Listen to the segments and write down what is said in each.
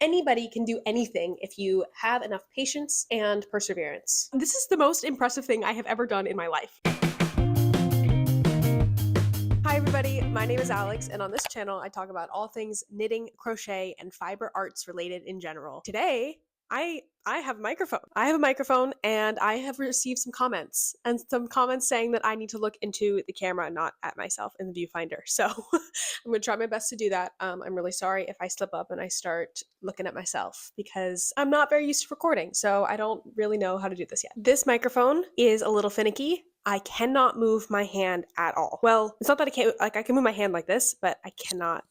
anybody can do anything if you have enough patience and perseverance. This is the most impressive thing I have ever done in my life. Hi everybody, my name is Alex, and on this channel I talk about all things knitting, crochet, and fiber arts related in general. Today, I have a microphone. I have a microphone and I have received some comments saying that I need to look into the camera, not at myself in the viewfinder. So I'm going to try my best to do that. I'm really sorry if I slip up and I start looking at myself because I'm not very used to recording, so I don't really know how to do this yet. This microphone is a little finicky. I cannot move my hand at all. Well, it's not that I can't, I can move my hand like this, but I cannot.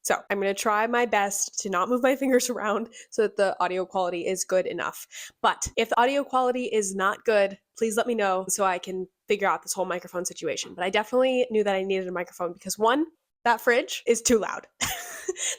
So I'm going to try my best to not move my fingers around so that the audio quality is good enough. But if the audio quality is not good, please let me know so I can figure out this whole microphone situation. But I definitely knew that I needed a microphone because one, that fridge is too loud.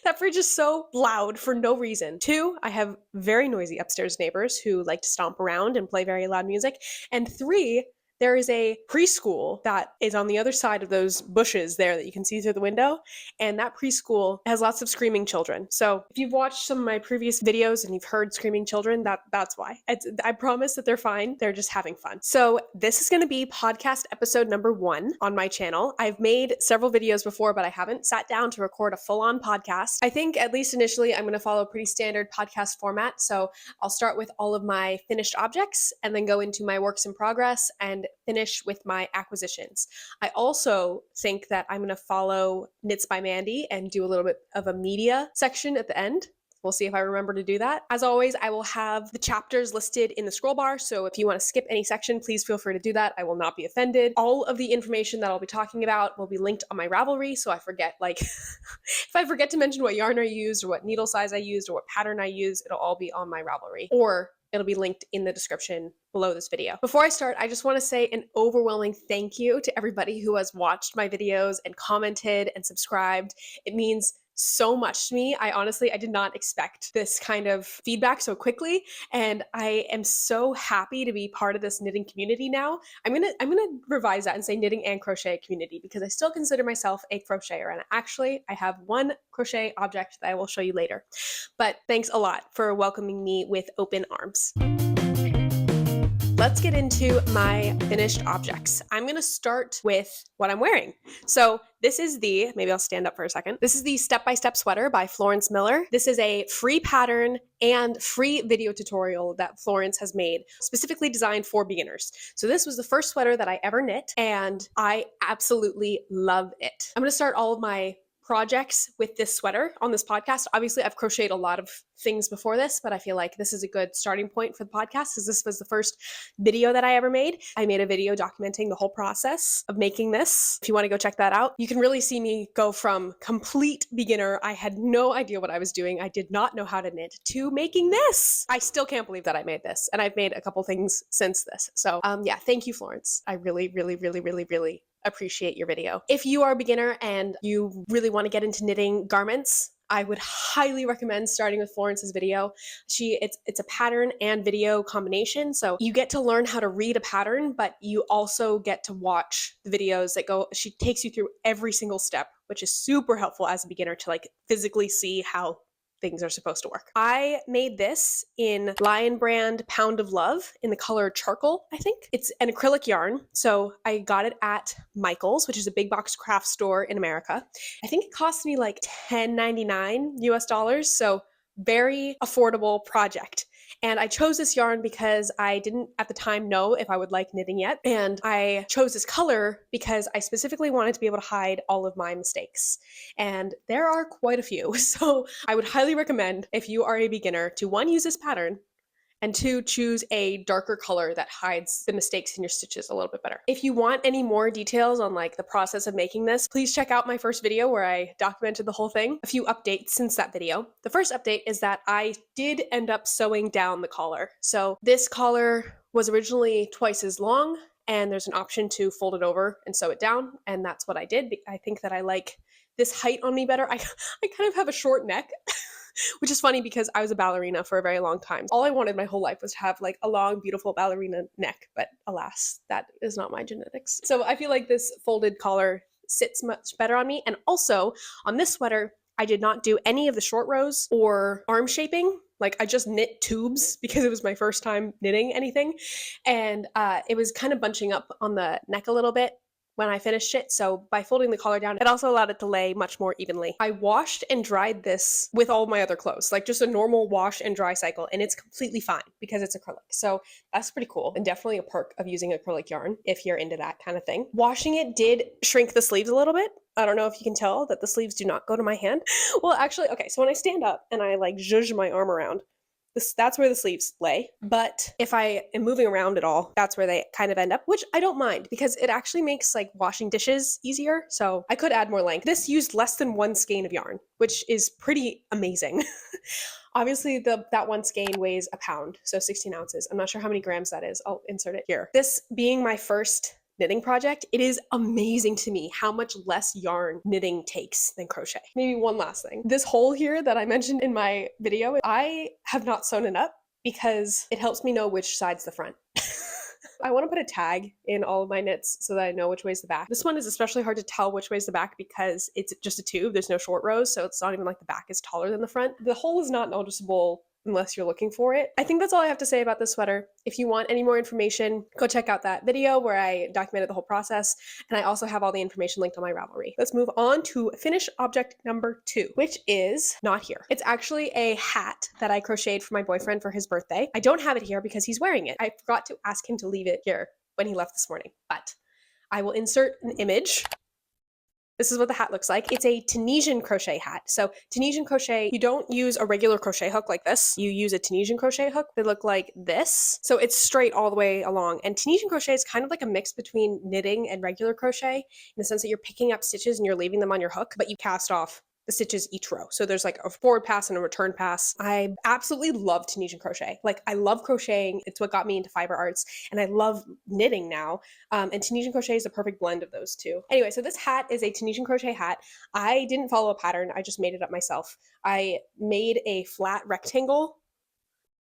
That fridge is so loud for no reason. Two, I have very noisy upstairs neighbors who like to stomp around and play very loud music. And three, there is a preschool that is on the other side of those bushes there that you can see through the window. And that preschool has lots of screaming children. So if you've watched some of my previous videos and you've heard screaming children, that's why. I promise that they're fine. They're just having fun. So this is going to be podcast episode number 1 on my channel. I've made several videos before, but I haven't sat down to record a full-on podcast. I think at least initially I'm going to follow a pretty standard podcast format. So I'll start with all of my finished objects and then go into my works in progress and finish with my acquisitions. I also think that I'm going to follow Knits by Mandy and do a little bit of a media section at the end. We'll see if I remember to do that. As always, I will have the chapters listed in the scroll bar, so if you want to skip any section, please feel free to do that. I will not be offended. All of the information that I'll be talking about will be linked on my Ravelry, so I forget, if I forget to mention what yarn I used or what needle size I used or what pattern I used, it'll all be on my Ravelry. Or it'll be linked in the description below this video. Before I start, I just want to say an overwhelming thank you to everybody who has watched my videos and commented and subscribed. It means so much to me. I did not expect this kind of feedback so quickly, and I am so happy to be part of this knitting community now. I'm gonna revise that and say knitting and crochet community because I still consider myself a crocheter, and actually I have one crochet object that I will show you later. But thanks a lot for welcoming me with open arms. Let's get into my finished objects. I'm going to start with what I'm wearing. So this is maybe I'll stand up for a second. This is the step-by-step sweater by Florence Miller. This is a free pattern and free video tutorial that Florence has made, specifically designed for beginners. So this was the first sweater that I ever knit, and I absolutely love it. I'm going to start all of my projects with this sweater on this podcast. Obviously, I've crocheted a lot of things before this, but I feel like this is a good starting point for the podcast because this was the first video that I ever made. I made a video documenting the whole process of making this. If you want to go check that out, you can really see me go from complete beginner, I had no idea what I was doing, I did not know how to knit, to making this. I still can't believe that I made this, and I've made a couple things since this. So yeah, thank you, Florence. I really, really, really, really, really appreciate your video. If you are a beginner and you really want to get into knitting garments, I would highly recommend starting with Florence's video. It's a pattern and video combination, so you get to learn how to read a pattern, but you also get to watch the videos that she takes you through every single step, which is super helpful as a beginner to physically see how things are supposed to work. I made this in Lion Brand Pound of Love in the color charcoal, I think. It's an acrylic yarn, so I got it at Michael's, which is a big box craft store in America. I think it cost me $10.99 US, so very affordable project. And I chose this yarn because I didn't at the time know if I would like knitting yet. And I chose this color because I specifically wanted to be able to hide all of my mistakes. And there are quite a few. So I would highly recommend, if you are a beginner, to 1, use this pattern, and 2, choose a darker color that hides the mistakes in your stitches a little bit better. If you want any more details on the process of making this, please check out my first video where I documented the whole thing. A few updates since that video. The first update is that I did end up sewing down the collar. So this collar was originally twice as long, and there's an option to fold it over and sew it down, and that's what I did. I think that I like this height on me better. I kind of have a short neck, which is funny because I was a ballerina for a very long time. All I wanted my whole life was to have a long, beautiful ballerina neck, but alas, that is not my genetics. So I feel like this folded collar sits much better on me. And also on this sweater, I did not do any of the short rows or arm shaping. Like I just knit tubes because it was my first time knitting anything. And it was kind of bunching up on the neck a little bit when I finished it. So by folding the collar down, it also allowed it to lay much more evenly. I washed and dried this with all my other clothes, like just a normal wash and dry cycle, and it's completely fine because it's acrylic. So that's pretty cool, and definitely a perk of using acrylic yarn if you're into that kind of thing. Washing it did shrink the sleeves a little bit. I don't know if you can tell that the sleeves do not go to my hand. Well, actually, okay, so when I stand up and I like zhuzh my arm around, that's where the sleeves lay. But if I am moving around at all, that's where they kind of end up, which I don't mind because it actually makes like washing dishes easier. So I could add more length. This used less than 1 skein of yarn, which is pretty amazing. Obviously, that 1 skein weighs a pound, so 16 ounces. I'm not sure how many grams that is. I'll insert it here. This being my first knitting project, it is amazing to me how much less yarn knitting takes than crochet. Maybe one last thing. This hole here that I mentioned in my video, I have not sewn it up because it helps me know which side's the front. I want to put a tag in all of my knits so that I know which way's the back. This one is especially hard to tell which way's the back because it's just a tube. There's no short rows, so it's not even like the back is taller than the front. The hole is not noticeable unless you're looking for it. I think that's all I have to say about this sweater. If you want any more information, go check out that video where I documented the whole process, and I also have all the information linked on my Ravelry. Let's move on to finished object number 2, which is not here. It's actually a hat that I crocheted for my boyfriend for his birthday. I don't have it here because he's wearing it. I forgot to ask him to leave it here when he left this morning, but I will insert an image. This is what the hat looks like. It's a Tunisian crochet hat. So Tunisian crochet, you don't use a regular crochet hook like this. You use a Tunisian crochet hook. They look like this. So it's straight all the way along. And Tunisian crochet is kind of like a mix between knitting and regular crochet in the sense that you're picking up stitches and you're leaving them on your hook, but you cast off the stitches each row. So there's like a forward pass and a return pass. I absolutely love Tunisian crochet. Like I love crocheting. It's what got me into fiber arts, and I love knitting now. And Tunisian crochet is a perfect blend of those two. Anyway, so this hat is a Tunisian crochet hat. I didn't follow a pattern. I just made it up myself. I made a flat rectangle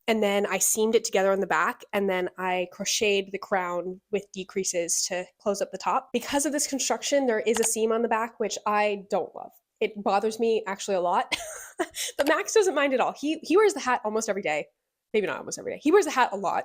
and then I seamed it together on the back, and then I crocheted the crown with decreases to close up the top. Because of this construction, there is a seam on the back, which I don't love. It bothers me actually a lot, but Max doesn't mind at all. He wears the hat almost every day. Maybe not almost every day. He wears the hat a lot,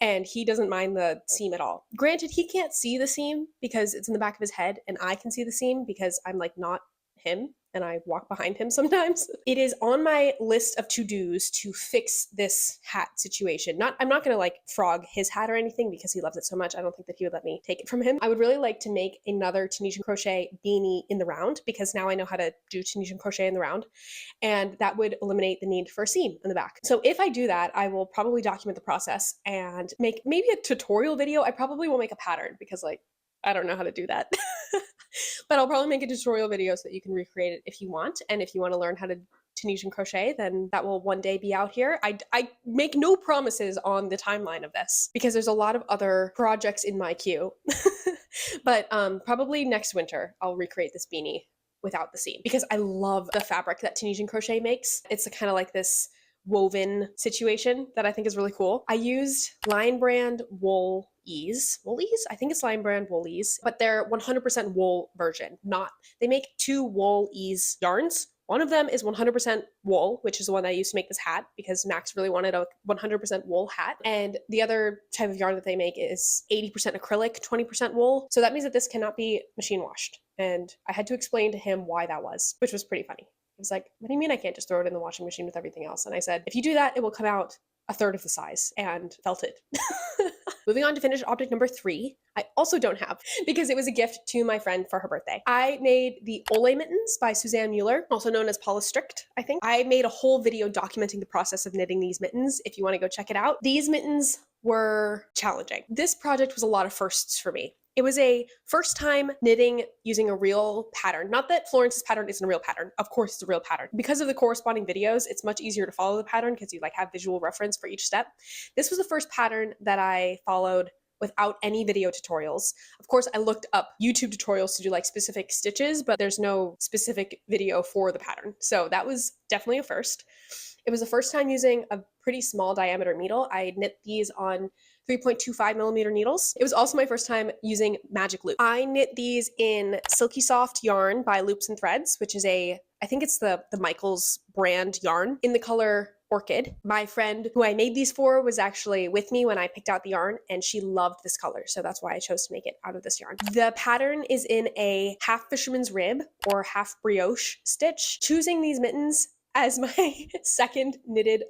and he doesn't mind the seam at all. Granted, he can't see the seam because it's in the back of his head, and I can see the seam because I'm like not him and I walk behind him sometimes. It is on my list of to-dos to fix this hat situation. I'm not gonna like frog his hat or anything because he loves it so much. I don't think that he would let me take it from him. I would really like to make another Tunisian crochet beanie in the round because now I know how to do Tunisian crochet in the round, and that would eliminate the need for a seam in the back. So if I do that, I will probably document the process and make maybe a tutorial video. I probably will make a pattern because like I don't know how to do that. But I'll probably make a tutorial video so that you can recreate it if you want. And if you want to learn how to Tunisian crochet, then that will one day be out here. I make no promises on the timeline of this because there's a lot of other projects in my queue. But probably next winter, I'll recreate this beanie without the seam because I love the fabric that Tunisian crochet makes. It's kind of like this woven situation that I think is really cool. I used Lion Brand wool ease. I think it's Lion Brand wool ease, but they're 100% wool version. They make 2 wool ease yarns. One of them is 100% wool, which is the one I used to make this hat because Max really wanted a 100% wool hat. And the other type of yarn that they make is 80% acrylic, 20% wool. So that means that this cannot be machine washed. And I had to explain to him why that was, which was pretty funny. He was like, what do you mean I can't just throw it in the washing machine with everything else? And I said, if you do that, it will come out a third of the size, and felt it. Moving on to finished object number 3, I also don't have because it was a gift to my friend for her birthday. I made the Ole mittens by Suzanne Mueller, also known as Paula Strict, I think. I made a whole video documenting the process of knitting these mittens if you want to go check it out. These mittens were challenging. This project was a lot of firsts for me. It was a first time knitting using a real pattern. Not that Florence's pattern isn't a real pattern. Of course it's a real pattern. Because of the corresponding videos, it's much easier to follow the pattern because you like have visual reference for each step. This was the first pattern that I followed without any video tutorials. Of course, I looked up YouTube tutorials to do like specific stitches, but there's no specific video for the pattern. So that was definitely a first. It was the first time using a pretty small diameter needle. I knit these on 3.25 millimeter needles. It was also my first time using magic loop. I knit these in Silky Soft yarn by Loops and Threads, which is I think it's the Michaels brand yarn, in the color Orchid. My friend who I made these for was actually with me when I picked out the yarn, and she loved this color, so that's why I chose to make it out of this yarn. The pattern is in a half fisherman's rib or half brioche stitch. Choosing these mittens as my second knitted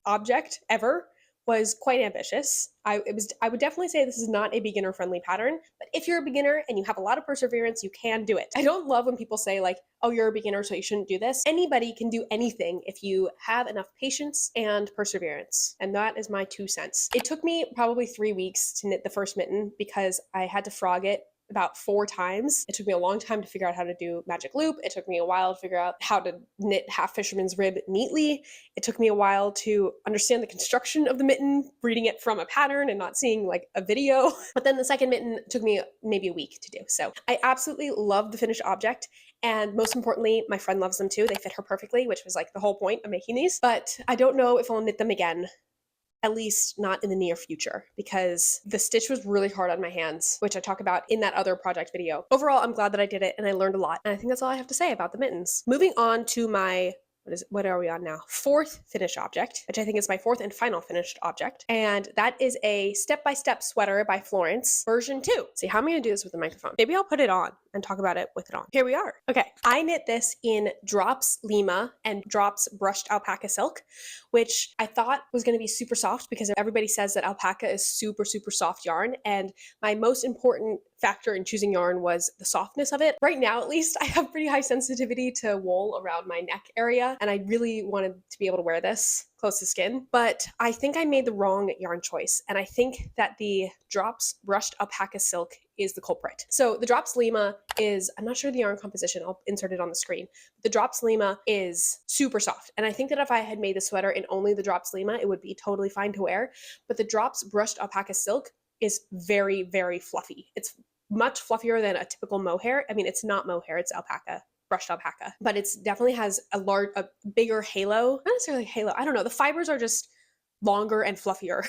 object ever was quite ambitious. I would definitely say this is not a beginner friendly pattern, but if you're a beginner and you have a lot of perseverance, you can do it. I don't love when people say like, oh, you're a beginner, so you shouldn't do this. Anybody can do anything if you have enough patience and perseverance. And that is my 2 cents. It took me probably 3 weeks to knit the first mitten because I had to frog it about 4 times. It took me a long time to figure out how to do magic loop. It took me a while to figure out how to knit half fisherman's rib neatly. It took me a while to understand the construction of the mitten, reading it from a pattern and not seeing like a video. But then the second mitten took me maybe a week to do. So I absolutely love the finished object. And most importantly, my friend loves them too. They fit her perfectly, which was like the whole point of making these. But I don't know if I'll knit them again, at least not in the near future, because the stitch was really hard on my hands, which I talk about in that other project video. Overall, I'm glad that I did it and I learned a lot. And I think that's all I have to say about the mittens. Moving on to my what are we on now? 4th finished object, which I think is my 4th and final finished object. And that is a step-by-step sweater by Florence, version 2. See, how am I gonna do this with the microphone? Maybe I'll put it on and talk about it with it on. Here we are. Okay, I knit this in Drops Lima and Drops Brushed Alpaca Silk, which I thought was gonna be super soft because everybody says that alpaca is super, super soft yarn. And my most important factor in choosing yarn was the softness of it. Right now, at least, I have pretty high sensitivity to wool around my neck area, and I really wanted to be able to wear this close to skin, but I think I made the wrong yarn choice, and I think that the Drops Brushed Alpaca Silk is the culprit. So the Drops Lima is, I'm not sure the yarn composition, I'll insert it on the screen. The Drops Lima is super soft, and I think that if I had made the sweater in only the Drops Lima, it would be totally fine to wear, but the Drops Brushed Alpaca Silk is very, very fluffy. It's much fluffier than a typical mohair. I mean, it's not mohair, it's alpaca, brushed alpaca, but it's definitely has a bigger halo, not necessarily halo, I don't know. The fibers are just longer and fluffier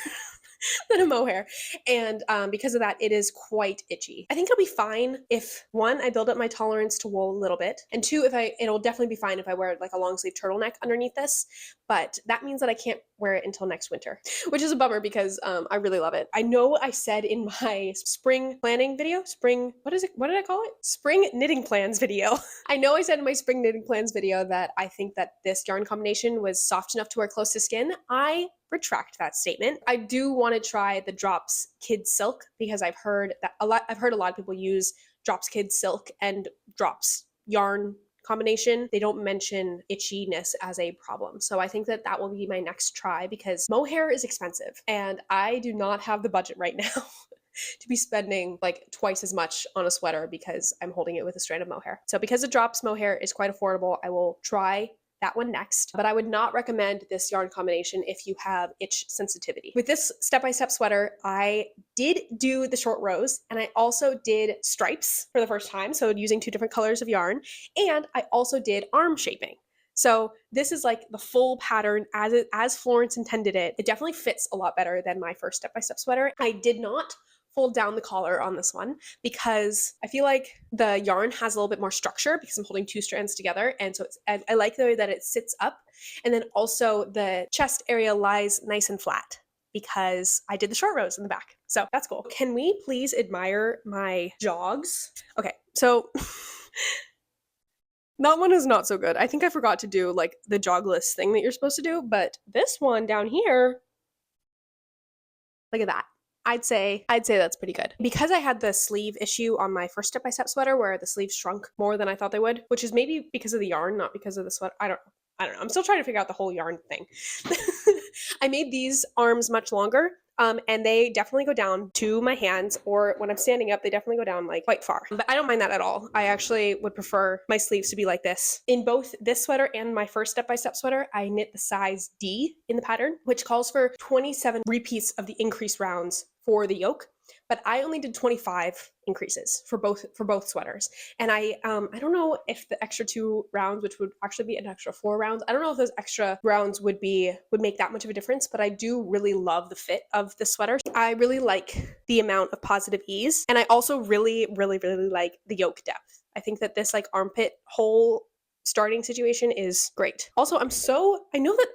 than a mohair. And because of that, it is quite itchy. I think it'll be fine if, 1, I build up my tolerance to wool a little bit, and 2, it'll definitely be fine if I wear like a long sleeve turtleneck underneath this, but that means that I can't wear it until next winter, which is a bummer because I really love it. I know I said in my spring planning video, what did I call it? Spring knitting plans video. I know I said in my spring knitting plans video that I think that this yarn combination was soft enough to wear close to skin. I retract that statement. I do want to try the Drops Kid Silk because I've heard a lot of people use Drops Kid Silk and Drops yarn combination. They don't mention itchiness as a problem. So I think that will be my next try because mohair is expensive and I do not have the budget right now to be spending like twice as much on a sweater because I'm holding it with a strand of mohair. So because the Drops mohair is quite affordable, I will try that one next, but I would not recommend this yarn combination if you have itch sensitivity. With this step-by-step sweater, I did do the short rows and I also did stripes for the first time, so using 2 different colors of yarn, and I also did arm shaping. So this is like the full pattern as Florence intended it. It definitely fits a lot better than my first step-by-step sweater. I did not fold down the collar on this one because I feel like the yarn has a little bit more structure because I'm holding 2 strands together, and so I like the way that it sits up, and then also the chest area lies nice and flat because I did the short rows in the back. So that's cool. Can we please admire my jogs? Okay, so that one is not so good. I think I forgot to do like the jogless thing that you're supposed to do, but this one down here, look at that. I'd say that's pretty good. Because I had the sleeve issue on my first step-by-step sweater where the sleeves shrunk more than I thought they would, which is maybe because of the yarn, not because of the sweater. I don't know. I'm still trying to figure out the whole yarn thing. I made these arms much longer, and they definitely go down to my hands, or when I'm standing up, they definitely go down like quite far. But I don't mind that at all. I actually would prefer my sleeves to be like this. In both this sweater and my first step-by-step sweater, I knit the size D in the pattern, which calls for 27 repeats of the increased rounds for the yoke. but I only did 25 increases for both sweaters. And I don't know if the extra 2 rounds, which would actually be an extra 4 rounds, I don't know if those extra rounds would make that much of a difference, but I do really love the fit of the sweater. I really like the amount of positive ease, and I also really like the yoke depth. I think that this like armpit hole starting situation is great. Also, I know that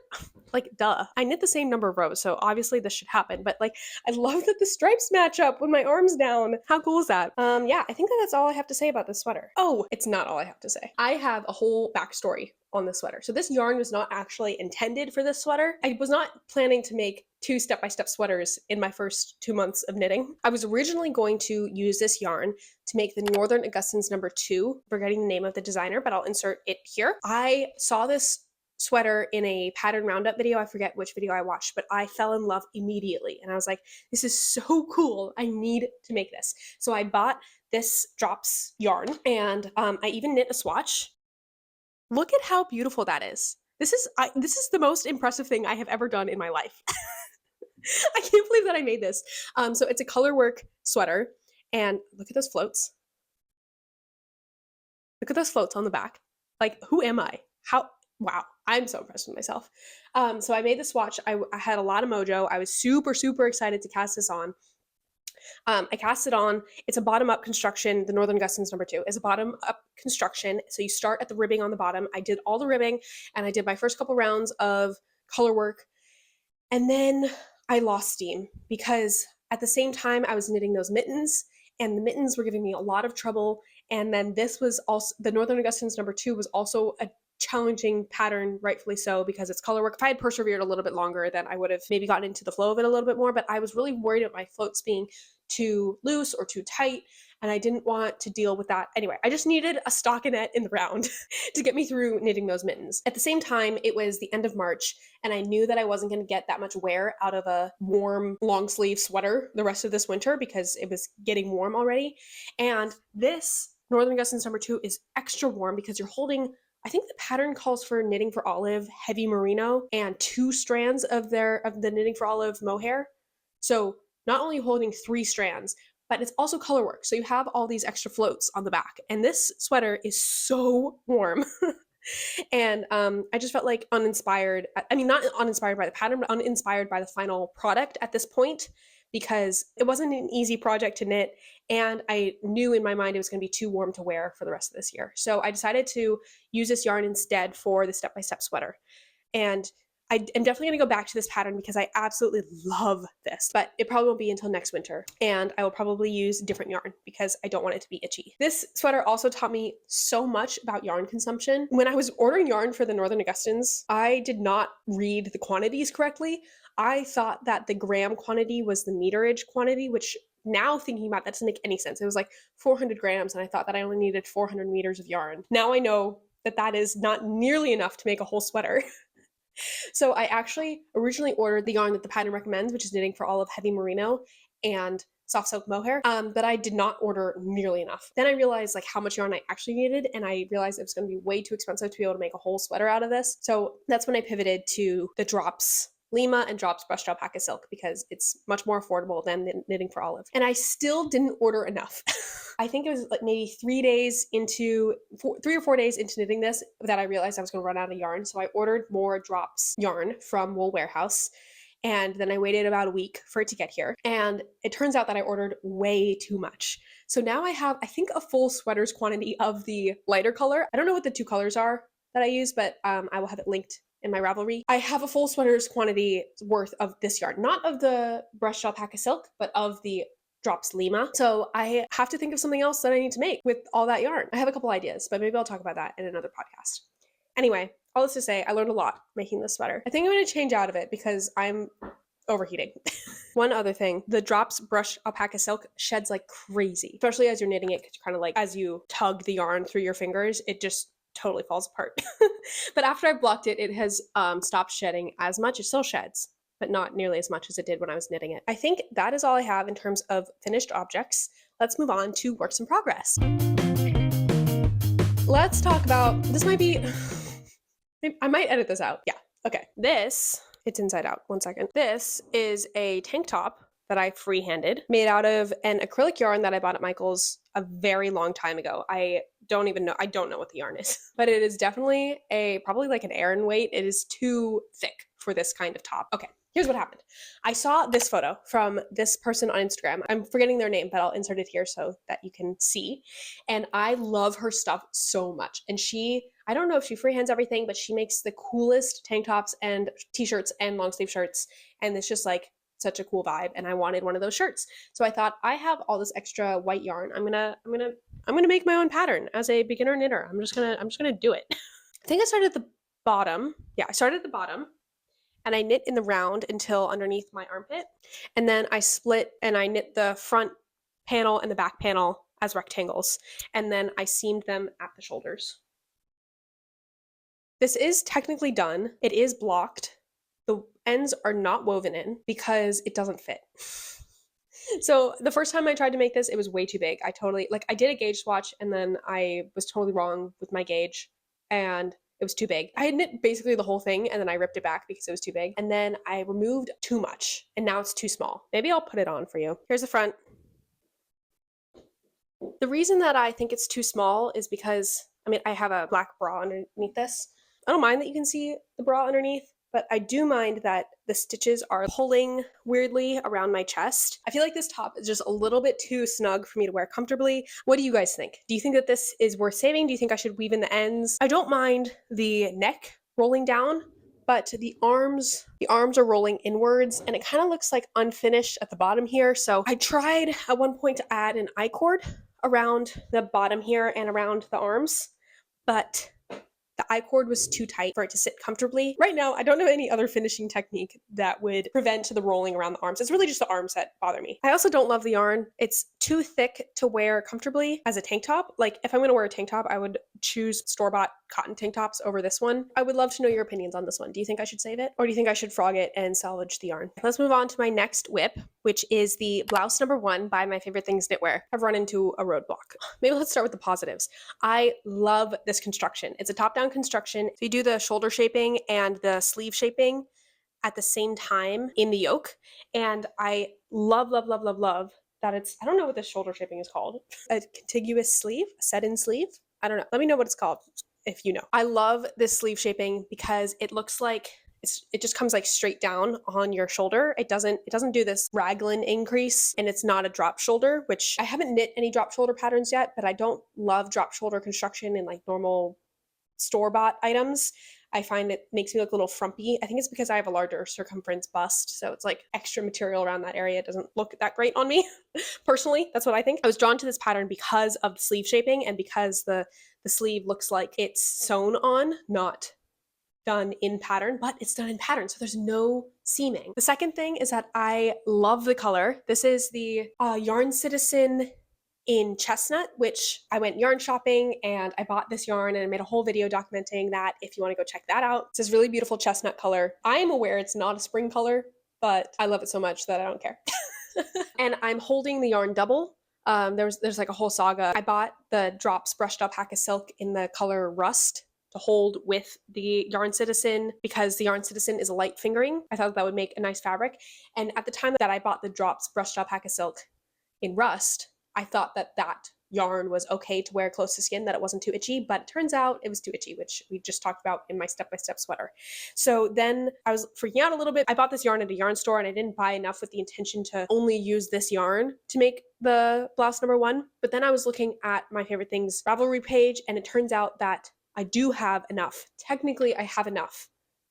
like duh, I knit the same number of rows, so obviously this should happen, but like I love that the stripes match up with my arms down. How cool is that? Yeah, I think that's all I have to say about this sweater. Oh, it's not all I have to say. I have a whole backstory on this sweater. So this yarn was not actually intended for this sweater. I was not planning to make 2 step-by-step sweaters in my first 2 months of knitting. I was originally going to use this yarn to make the Northern Augustans number 2, forgetting the name of the designer, but I'll insert it here. I saw this sweater in a pattern roundup video. I forget which video I watched, but I fell in love immediately. And I was like, this is so cool. I need to make this. So I bought this drops yarn, and I even knit a swatch. Look at how beautiful that is. This is the most impressive thing I have ever done in my life. I can't believe that I made this. So it's a color work sweater, and look at those floats. Look at those floats on the back. Like, who am I? Wow, I'm so impressed with myself. So I made the swatch. I had a lot of mojo. I was super excited to cast this on. I cast it on. It's a bottom-up construction. The Northern Augustans number 2 is a bottom-up construction. So you start at the ribbing on the bottom. I did all the ribbing, and I did my first couple rounds of color work. And then I lost steam because at the same time I was knitting those mittens, and the mittens were giving me a lot of trouble. And then this was also, the Northern Augustans number 2 was also a challenging pattern, rightfully so, because it's color work. If I had persevered a little bit longer, then I would have maybe gotten into the flow of it a little bit more, but I was really worried about my floats being too loose or too tight, and I didn't want to deal with that. Anyway, I just needed a stockinette in the round to get me through knitting those mittens. At the same time, it was the end of March, and I knew that I wasn't going to get that much wear out of a warm long sleeve sweater the rest of this winter because it was getting warm already. And this Northern Augustans number 2 is extra warm because you're holding, I think the pattern calls for Knitting for Olive heavy merino and 2 strands of the Knitting for Olive mohair. So not only holding 3 strands, but it's also color work. So you have all these extra floats on the back. And this sweater is so warm. And I just felt like uninspired. I mean, not uninspired by the pattern, but uninspired by the final product at this point, because it wasn't an easy project to knit. And I knew in my mind it was going to be too warm to wear for the rest of this year. So I decided to use this yarn instead for the step-by-step sweater. And I am definitely going to go back to this pattern because I absolutely love this, but it probably won't be until next winter. And I will probably use different yarn because I don't want it to be itchy. This sweater also taught me so much about yarn consumption. When I was ordering yarn for the Northern Augustans, I did not read the quantities correctly. I thought that the gram quantity was the meterage quantity, which now thinking about that doesn't make any sense. It was like 400 grams, and I thought that I only needed 400 meters of yarn. Now I know that that is not nearly enough to make a whole sweater. So I actually originally ordered the yarn that the pattern recommends, which is Knitting for Olive heavy merino and soft silk mohair, but I did not order nearly enough. Then I realized like how much yarn I actually needed, and I realized it was going to be way too expensive to be able to make a whole sweater out of this. So that's when I pivoted to the Drops Lima and Drops brushed alpaca silk because it's much more affordable than Knitting for Olive. And I still didn't order enough. I think it was like maybe 3 or 4 days into knitting this that I realized I was going to run out of yarn. So I ordered more Drops yarn from Wool Warehouse. And then I waited about a week for it to get here. And it turns out that I ordered way too much. So now I have, I think, a full sweater's quantity of the lighter color. I don't know what the 2 colors are that I use, but I will have it linked in my Ravelry. I have a full sweater's quantity worth of this yarn, not of the brushed alpaca silk, but of the Drops Lima. So I have to think of something else that I need to make with all that yarn. I have a couple ideas, but maybe I'll talk about that in another podcast. Anyway, all this to say, I learned a lot making this sweater. I think I'm going to change out of it because I'm overheating. One other thing, the Drops brushed alpaca silk sheds like crazy, especially as you're knitting it, because kind of like as you tug the yarn through your fingers, it just totally falls apart. But after I've blocked it, it has stopped shedding as much. It still sheds, but not nearly as much as it did when I was knitting it. I think that is all I have in terms of finished objects. Let's move on to works in progress. Let's talk about, this might be, I might edit this out. Yeah, okay. This, it's inside out, 1 second. This is a tank top that I freehanded, made out of an acrylic yarn that I bought at Michael's a very long time ago. I don't know what the yarn is, but it is definitely probably like an Aran weight. It is too thick for this kind of top. Okay, here's what happened. I saw this photo from this person on Instagram. I'm forgetting their name, but I'll insert it here so that you can see. And I love her stuff so much. And I don't know if she freehands everything, but she makes the coolest tank tops and t-shirts and long sleeve shirts. And it's just like such a cool vibe. And I wanted one of those shirts. So I thought, I have all this extra white yarn. I'm gonna make my own pattern as a beginner knitter. I'm just gonna do it. I think I started at the bottom. Yeah, I started at the bottom and I knit in the round until underneath my armpit. And then I split and I knit the front panel and the back panel as rectangles. And then I seamed them at the shoulders. This is technically done. It is blocked. The ends are not woven in because it doesn't fit. So the first time I tried to make this, it was way too big. I did a gauge swatch and then I was totally wrong with my gauge and it was too big. I had knit basically the whole thing and then I ripped it back because it was too big. And then I removed too much and now it's too small. Maybe I'll put it on for you. Here's the front. The reason that I think it's too small is because, I have a black bra underneath this. I don't mind that you can see the bra underneath, but I do mind that the stitches are pulling weirdly around my chest. I feel like this top is just a little bit too snug for me to wear comfortably. What do you guys think? Do you think that this is worth saving? Do you think I should weave in the ends? I don't mind the neck rolling down, but the arms are rolling inwards and it kind of looks like unfinished at the bottom here. So I tried at one point to add an I-cord around the bottom here and around the arms, but the I-cord was too tight for it to sit comfortably. Right now, I don't know any other finishing technique that would prevent the rolling around the arms. It's really just the arms that bother me. I also don't love the yarn. It's too thick to wear comfortably as a tank top. Like if I'm gonna wear a tank top, I would choose store-bought cotton tank tops over this one. I would love to know your opinions on this one. Do you think I should save it? Or do you think I should frog it and salvage the yarn? Let's move on to my next whip, which is the blouse #1 by My Favorite Things Knitwear. I've run into a roadblock. Maybe let's start with the positives. I love this construction. It's a top-down construction. So you do the shoulder shaping and the sleeve shaping at the same time in the yoke. And I love that I don't know what this shoulder shaping is called. A contiguous sleeve, a set-in sleeve. I don't know. Let me know what it's called if you know. I love this sleeve shaping because it looks like it just comes like straight down on your shoulder. It doesn't do this raglan increase, and it's not a drop shoulder, which I haven't knit any drop shoulder patterns yet, but I don't love drop shoulder construction in like normal store-bought items. I find it makes me look a little frumpy. I think it's because I have a larger circumference bust, so it's like extra material around that area. It doesn't look that great on me. Personally, that's what I think. I was drawn to this pattern because of the sleeve shaping and because the sleeve looks like it's sewn on, not done in pattern, but it's done in pattern, so there's no seaming. The second thing is that I love the color. This is the Yarn Citizen in Chestnut, which I went yarn shopping and I bought this yarn and I made a whole video documenting that if you want to go check that out. It's this really beautiful chestnut color. I am aware it's not a spring color, but I love it so much that I don't care. And I'm holding the yarn double. There's like a whole saga. I bought the Drops Brushed Alpaca Silk in the color Rust to hold with the Yarn Citizen because the Yarn Citizen is a light fingering. I thought that would make a nice fabric. And at the time that I bought the Drops Brushed Alpaca Silk in Rust, I thought that yarn was okay to wear close to skin, that it wasn't too itchy, but it turns out it was too itchy, which we just talked about in my step-by-step sweater. So then I was freaking out a little bit. I bought this yarn at a yarn store and I didn't buy enough with the intention to only use this yarn to make the blouse #1. But then I was looking at My Favorite Things Ravelry page and it turns out that I do have enough. Technically, I have enough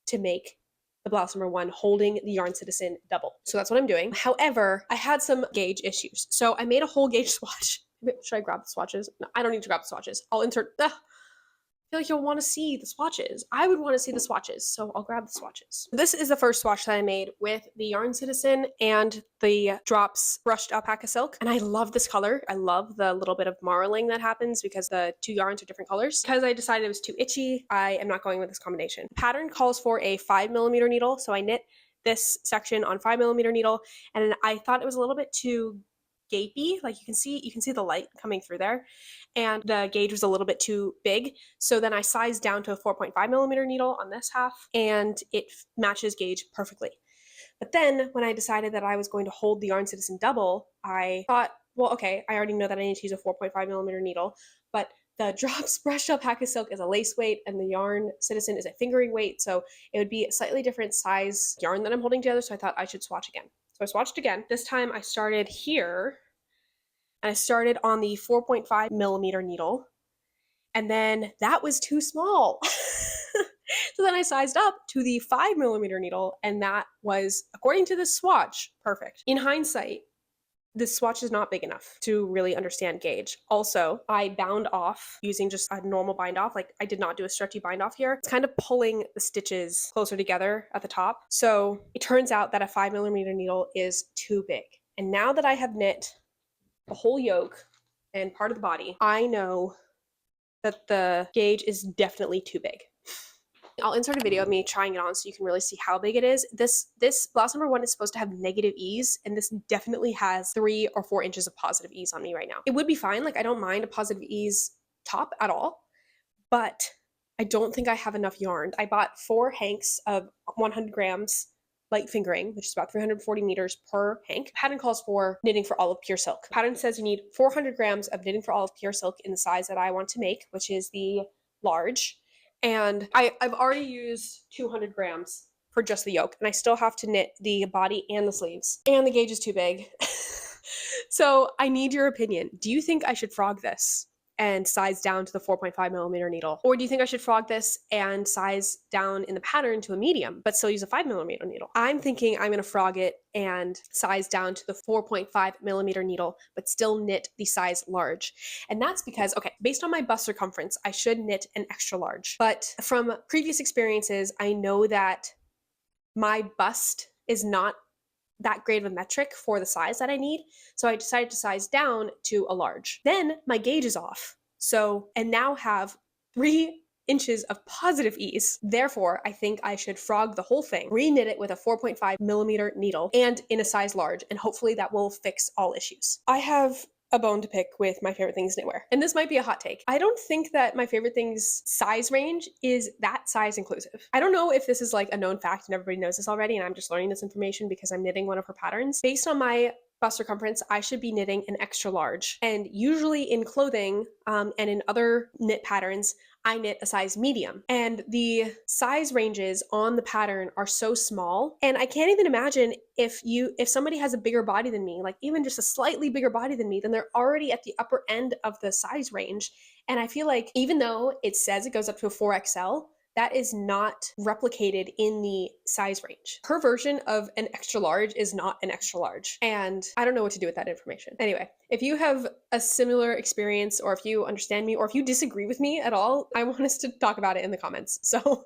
to make the blouse #1 holding the Yarn Citizen double. So that's what I'm doing. However, I had some gauge issues. So I made a whole gauge swatch. Should I grab the swatches? No, I don't need to grab the swatches. I'll insert, I feel like you'll want to see the swatches. I would want to see the swatches, so I'll grab the swatches. This is the first swatch that I made with the Yarn Citizen and the Drops Brushed Alpaca Silk, and I love this color. I love the little bit of marling that happens because the two yarns are different colors. Because I decided it was too itchy, I am not going with this combination. The pattern calls for a 5mm needle, so I knit this section on 5mm needle, and I thought it was a little bit too gapey. Like you can see the light coming through there, and the gauge was a little bit too big. So then I sized down to a 4.5mm needle on this half, and it matches gauge perfectly. But then when I decided that I was going to hold the Yarn Citizen double, I thought, well, okay, I already know that I need to use a 4.5 millimeter needle, but the Drops Brushed Alpaca Silk is a lace weight and the Yarn Citizen is a fingering weight, so it would be a slightly different size yarn that I'm holding together, so I thought I should swatch again. So I swatched again. This time I started here, and I started on the 4.5 millimeter needle, and then that was too small. So then I sized up to the 5 millimeter needle, and that was, according to this swatch, perfect. In hindsight, this swatch is not big enough to really understand gauge. Also, I bound off using just a normal bind off. Like, I did not do a stretchy bind off here. It's kind of pulling the stitches closer together at the top. So it turns out that a 5 millimeter needle is too big. And now that I have knit the whole yoke and part of the body, I know that the gauge is definitely too big. I'll insert a video of me trying it on so you can really see how big it is. This blouse number 1 is supposed to have negative ease, and this definitely has 3 or 4 inches of positive ease on me right now. It would be fine, like I don't mind a positive ease top at all, but I don't think I have enough yarn. I bought 4 hanks of 100 grams light fingering, which is about 340 meters per hank. Pattern calls for knitting for all of pure silk. Pattern says you need 400 grams of knitting for all of pure silk in the size that I want to make, which is the large. And I've already used 200 grams for just the yoke, and I still have to knit the body and the sleeves. And the gauge is too big. So I need your opinion. Do you think I should frog this and size down to the 4.5 millimeter needle? Or do you think I should frog this and size down in the pattern to a medium, but still use a 5 millimeter needle? I'm thinking I'm going to frog it and size down to the 4.5 millimeter needle, but still knit the size large. And that's because, okay, based on my bust circumference, I should knit an extra large. But from previous experiences, I know that my bust is not that great of a metric for the size that I need. So I decided to size down to a large. Then my gauge is off. So, and now have 3 inches of positive ease. Therefore, I think I should frog the whole thing, re-knit it with a 4.5 millimeter needle and in a size large, and hopefully that will fix all issues. I have a bone to pick with my favorite things knitwear. And this might be a hot take. I don't think that my favorite things size range is that size inclusive. I don't know if this is like a known fact and everybody knows this already and I'm just learning this information because I'm knitting one of her patterns. Based on my bust circumference, I should be knitting an extra large. And usually in clothing and in other knit patterns, I knit a size medium. And the size ranges on the pattern are so small. And I can't even imagine if somebody has a bigger body than me, like even just a slightly bigger body than me, then they're already at the upper end of the size range. And I feel like even though it says it goes up to a 4XL, that is not replicated in the size range. Her version of an extra large is not an extra large. And I don't know what to do with that information. Anyway, if you have a similar experience, or if you understand me, or if you disagree with me at all, I want us to talk about it in the comments. So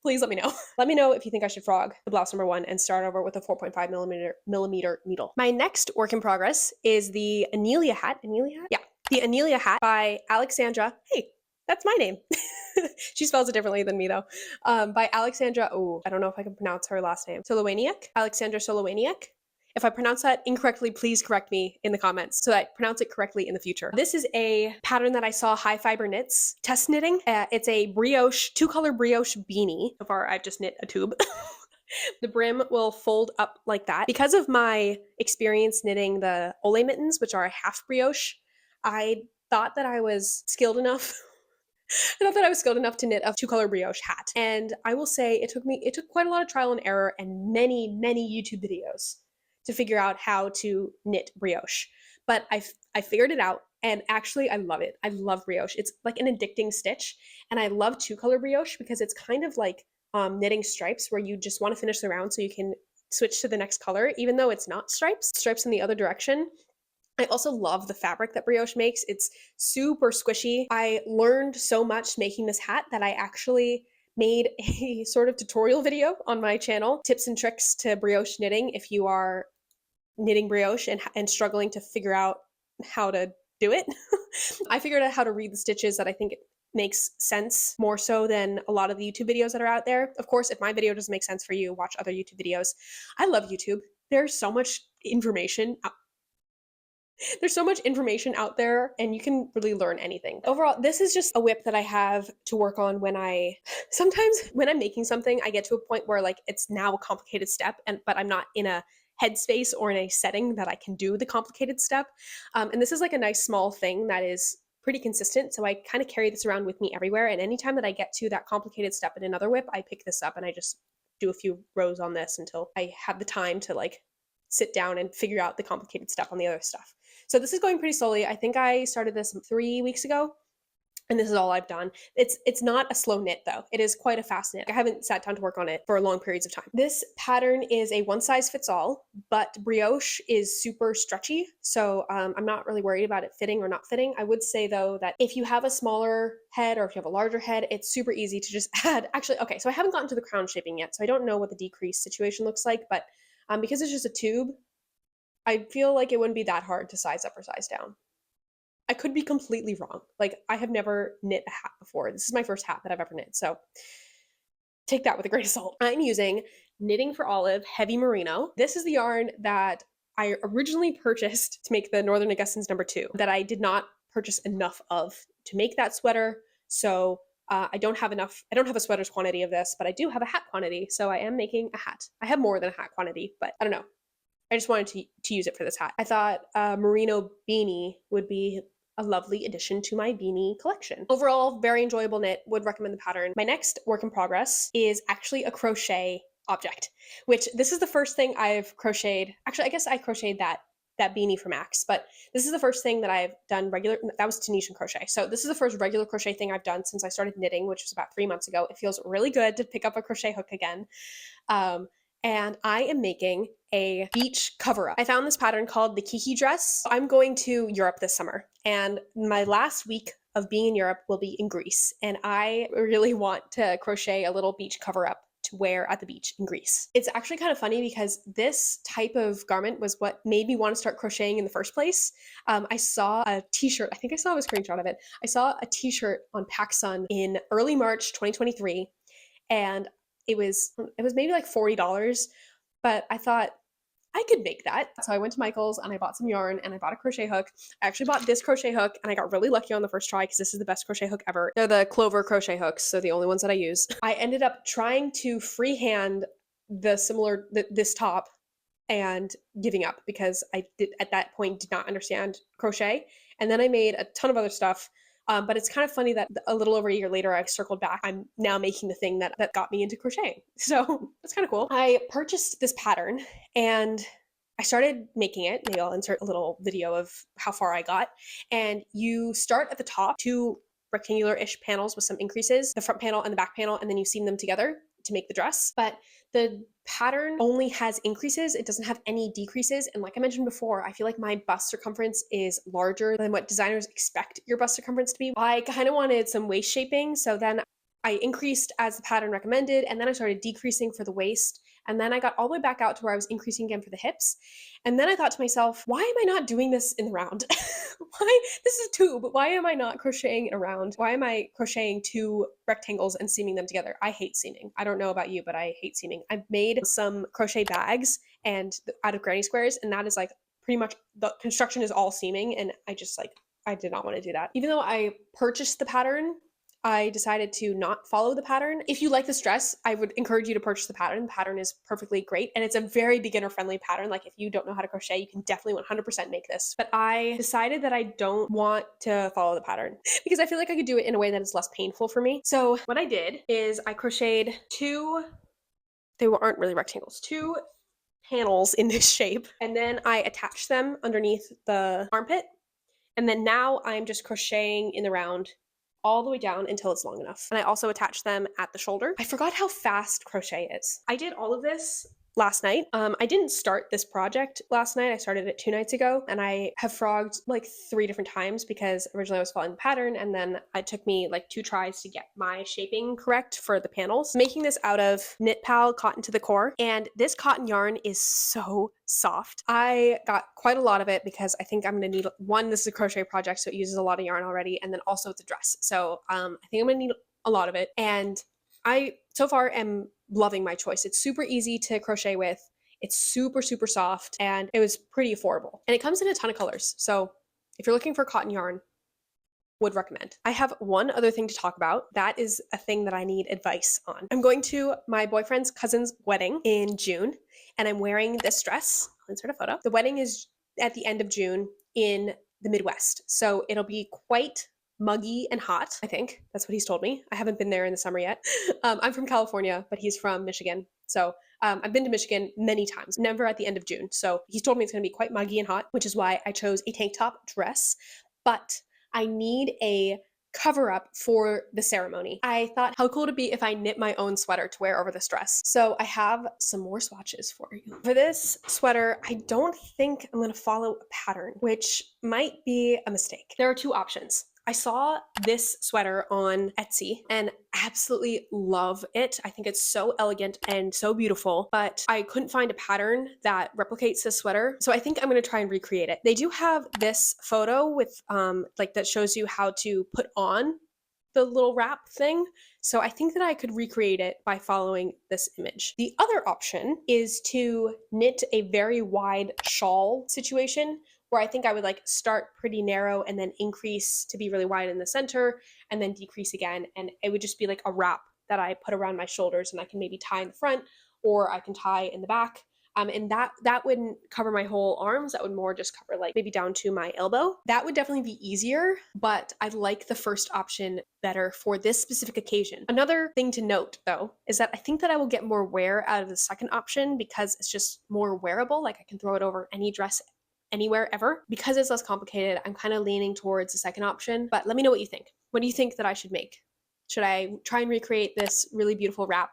please let me know. Let me know if you think I should frog the blouse number 1 and start over with a 4.5 millimeter needle. My next work in progress is the Aniela hat. Aniela hat? Yeah. The Aniela hat by Alexandra. Hey, that's my name. She spells it differently than me though. By Alexandra, I don't know if I can pronounce her last name. Solowaniak? Alexandra Solowaniak? If I pronounce that incorrectly, please correct me in the comments so that I pronounce it correctly in the future. This is a pattern that I saw High Fiber Knits test knitting. It's a brioche, 2-color brioche beanie. So far, I've just knit a tube. The brim will fold up like that. Because of my experience knitting the Ole mittens, which are a half brioche, I thought that I was skilled enough to knit a 2-color brioche hat. And I will say it took quite a lot of trial and error and many, many YouTube videos to figure out how to knit brioche. But I figured it out, and actually I love it. I love brioche. It's like an addicting stitch, and I love 2-color brioche because it's kind of like knitting stripes where you just want to finish the round so you can switch to the next color, even though it's not stripes in the other direction. I also love the fabric that brioche makes. It's super squishy. I learned so much making this hat that I actually made a sort of tutorial video on my channel, tips and tricks to brioche knitting if you are knitting brioche and struggling to figure out how to do it. I figured out how to read the stitches that I think makes sense more so than a lot of the YouTube videos that are out there. Of course, if my video doesn't make sense for you, watch other YouTube videos. I love YouTube. There's so much information There's so much information out there and you can really learn anything. Overall, this is just a whip that I have to work on when sometimes when I'm making something, I get to a point where like it's now a complicated step but I'm not in a headspace or in a setting that I can do the complicated step. And this is like a nice small thing that is pretty consistent. So I kind of carry this around with me everywhere. And anytime that I get to that complicated step in another whip, I pick this up and I just do a few rows on this until I have the time to like sit down and figure out the complicated stuff on the other stuff. So this is going pretty slowly. I think I started this 3 weeks ago. And this is all I've done. It's not a slow knit though. It is quite a fast knit. I haven't sat down to work on it for long periods of time. This pattern is a one size fits all, but brioche is super stretchy. So I'm not really worried about it fitting or not fitting. I would say though that if you have a smaller head or if you have a larger head, it's super easy to just add, actually, okay, so I haven't gotten to the crown shaping yet. So I don't know what the decrease situation looks like, but because it's just a tube, I feel like it wouldn't be that hard to size up or size down. I could be completely wrong. Like, I have never knit a hat before. This is my first hat that I've ever knit, so take that with a grain of salt. I'm using Knitting for Olive Heavy Merino. This is the yarn that I originally purchased to make the Northern Augustins #2 that I did not purchase enough of to make that sweater. So I don't have a sweater's quantity of this, but I do have a hat quantity. So I am making a hat. I have more than a hat quantity, but I don't know. I just wanted to use it for this hat. I thought a merino beanie would be a lovely addition to my beanie collection. Overall, very enjoyable knit, would recommend the pattern. My next work in progress is actually a crochet object, which this is the first thing I've crocheted. Actually, I guess I crocheted that beanie for Max, but this is the first thing that I've done regular, that was Tunisian crochet. So this is the first regular crochet thing I've done since I started knitting, which was about 3 months ago. It feels really good to pick up a crochet hook again. And I am making a beach cover-up. I found this pattern called the Kiki dress. I'm going to Europe this summer, and my last week of being in Europe will be in Greece, and I really want to crochet a little beach cover-up to wear at the beach in Greece. It's actually kind of funny because this type of garment was what made me want to start crocheting in the first place. I saw a t-shirt, I think I saw a screenshot of it. I saw a t-shirt on PacSun in early March 2023, and it was maybe like $40, but I thought I could make that. So I went to Michael's and I bought some yarn and I bought a crochet hook. I actually bought this crochet hook and I got really lucky on the first try because this is the best crochet hook ever. They're the Clover crochet hooks, so the only ones that I use. I ended up trying to freehand this top and giving up because I did at that point did not understand crochet. And then I made a ton of other stuff. But it's kind of funny that a little over a year later, I circled back. I'm now making the thing that got me into crocheting. So that's kind of cool. I purchased this pattern and I started making it. Maybe I'll insert a little video of how far I got. And you start at the top, 2 rectangular-ish panels with some increases, the front panel and the back panel, and then you seam them together to make the dress. But the pattern only has increases. It doesn't have any decreases. And like I mentioned before, I feel like my bust circumference is larger than what designers expect your bust circumference to be. I kind of wanted some waist shaping. So then I increased as the pattern recommended, and then I started decreasing for the waist. And then I got all the way back out to where I was increasing again for the hips. And then I thought to myself, why am I not doing this in the round? This is a tube. Why am I not crocheting it around? Why am I crocheting 2 rectangles and seaming them together? I hate seaming. I don't know about you, but I hate seaming. I've made some crochet bags and out of granny squares, and that is like pretty much the construction is all seaming, and I did not want to do that. Even though I purchased the pattern, I decided to not follow the pattern. If you like this dress, I would encourage you to purchase the pattern. The pattern is perfectly great, and it's a very beginner-friendly pattern. Like if you don't know how to crochet, you can definitely 100% make this. But I decided that I don't want to follow the pattern because I feel like I could do it in a way that is less painful for me. So what I did is I crocheted 2, they aren't really rectangles, 2 panels in this shape, and then I attached them underneath the armpit. And then now I'm just crocheting in the round all the way down until it's long enough. And I also attach them at the shoulder. I forgot how fast crochet is. I did all of this last night. I didn't start this project last night. I started it 2 nights ago, and I have frogged like 3 different times because originally I was following the pattern, and then it took me like 2 tries to get my shaping correct for the panels. Making this out of Knit Pal Cotton to the Core, and this cotton yarn is so soft. I got quite a lot of it because I think I'm gonna need, one, this is a crochet project, so it uses a lot of yarn already, and then also it's a dress. So I think I'm gonna need a lot of it, and I so far am loving my choice. It's super easy to crochet with. It's super, super soft, and it was pretty affordable. And it comes in a ton of colors. So if you're looking for cotton yarn, would recommend. I have one other thing to talk about. That is a thing that I need advice on. I'm going to my boyfriend's cousin's wedding in June, and I'm wearing this dress. I'll insert a photo. The wedding is at the end of June in the Midwest, so it'll be quite muggy and hot, I think. That's what he's told me. I haven't been there in the summer yet. I'm from California, but he's from Michigan. So I've been to Michigan many times, never at the end of June. So he's told me it's going to be quite muggy and hot, which is why I chose a tank top dress. But I need a cover up for the ceremony. I thought how cool it'd be if I knit my own sweater to wear over this dress. So I have some more swatches for you. For this sweater, I don't think I'm going to follow a pattern, which might be a mistake. There are two options. I saw this sweater on Etsy and absolutely love it. I think it's so elegant and so beautiful, but I couldn't find a pattern that replicates this sweater. So I think I'm going to try and recreate it. They do have this photo with like that shows you how to put on the little wrap thing. So I think that I could recreate it by following this image. The other option is to knit a very wide shawl situation, where I think I would like start pretty narrow and then increase to be really wide in the center and then decrease again. And it would just be like a wrap that I put around my shoulders, and I can maybe tie in the front or I can tie in the back. And that wouldn't cover my whole arms. That would more just cover like maybe down to my elbow. That would definitely be easier, but I like the first option better for this specific occasion. Another thing to note though, is that I think that I will get more wear out of the second option because it's just more wearable. Like I can throw it over any dress anywhere ever. Because it's less complicated, I'm kind of leaning towards the second option, but let me know what you think. What do you think that I should make? Should I try and recreate this really beautiful wrap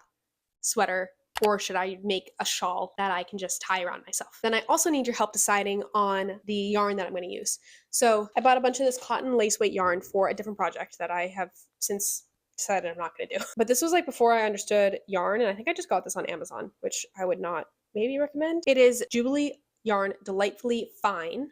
sweater, or should I make a shawl that I can just tie around myself? Then I also need your help deciding on the yarn that I'm going to use. So I bought a bunch of this cotton lace weight yarn for a different project that I have since decided I'm not going to do. But this was like before I understood yarn, and I think I just got this on Amazon, which I would not maybe recommend. It is Jubilee yarn Delightfully Fine,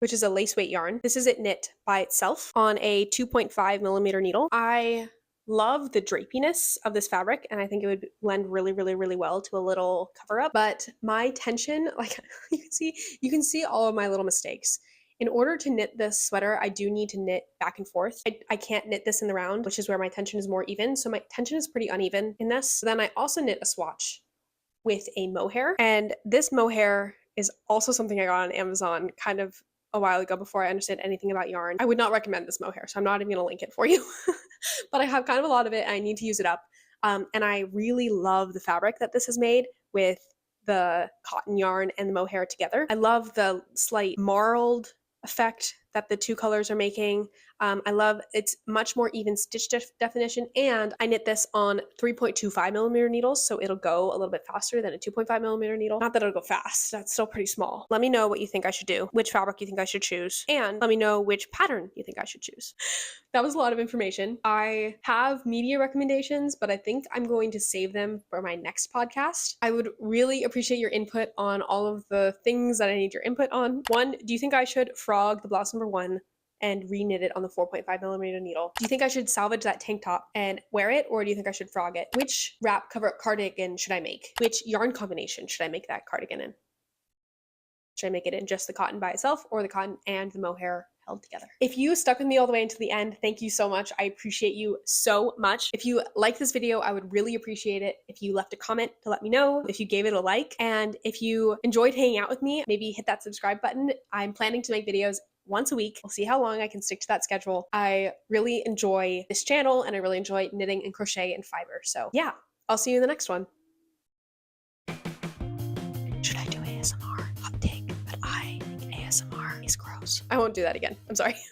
which is a lace weight yarn. This is it knit by itself on a 2.5 millimeter needle. I love the drapiness of this fabric, and I think it would blend really, really, really well to a little cover up. But my tension, like you can see all of my little mistakes. In order to knit this sweater, I do need to knit back and forth. I can't knit this in the round, which is where my tension is more even. So my tension is pretty uneven in this. So then I also knit a swatch with a mohair. And this mohair is also something I got on Amazon kind of a while ago before I understood anything about yarn. I would not recommend this mohair, so I'm not even going to link it for you. But I have kind of a lot of it and I need to use it up. And I really love the fabric that this has made with the cotton yarn and the mohair together. I love the slight marled effect that the two colors are making. I love it's much more even stitch definition, and I knit this on 3.25 millimeter needles, so it'll go a little bit faster than a 2.5 millimeter needle. Not that it'll go fast, that's still pretty small. Let me know what you think I should do, which fabric you think I should choose, and let me know which pattern you think I should choose. That was a lot of information. I have media recommendations, but I think I'm going to save them for my next podcast. I would really appreciate your input on all of the things that I need your input on. One, do you think I should frog the blouse number 1 and re-knit it on the 4.5 millimeter needle? Do you think I should salvage that tank top and wear it, or do you think I should frog it? Which wrap cover up cardigan should I make? Which yarn combination should I make that cardigan in? Should I make it in just the cotton by itself, or the cotton and the mohair held together? If you stuck with me all the way until the end, thank you so much. I appreciate you so much. If you like this video, I would really appreciate it if you left a comment to let me know, if you gave it a like, and if you enjoyed hanging out with me, maybe hit that subscribe button. I'm planning to make videos once a week. We'll see how long I can stick to that schedule. I really enjoy this channel, and I really enjoy knitting and crochet and fiber. So yeah, I'll see you in the next one. Should I do ASMR? Hot take, but I think ASMR is gross. I won't do that again. I'm sorry.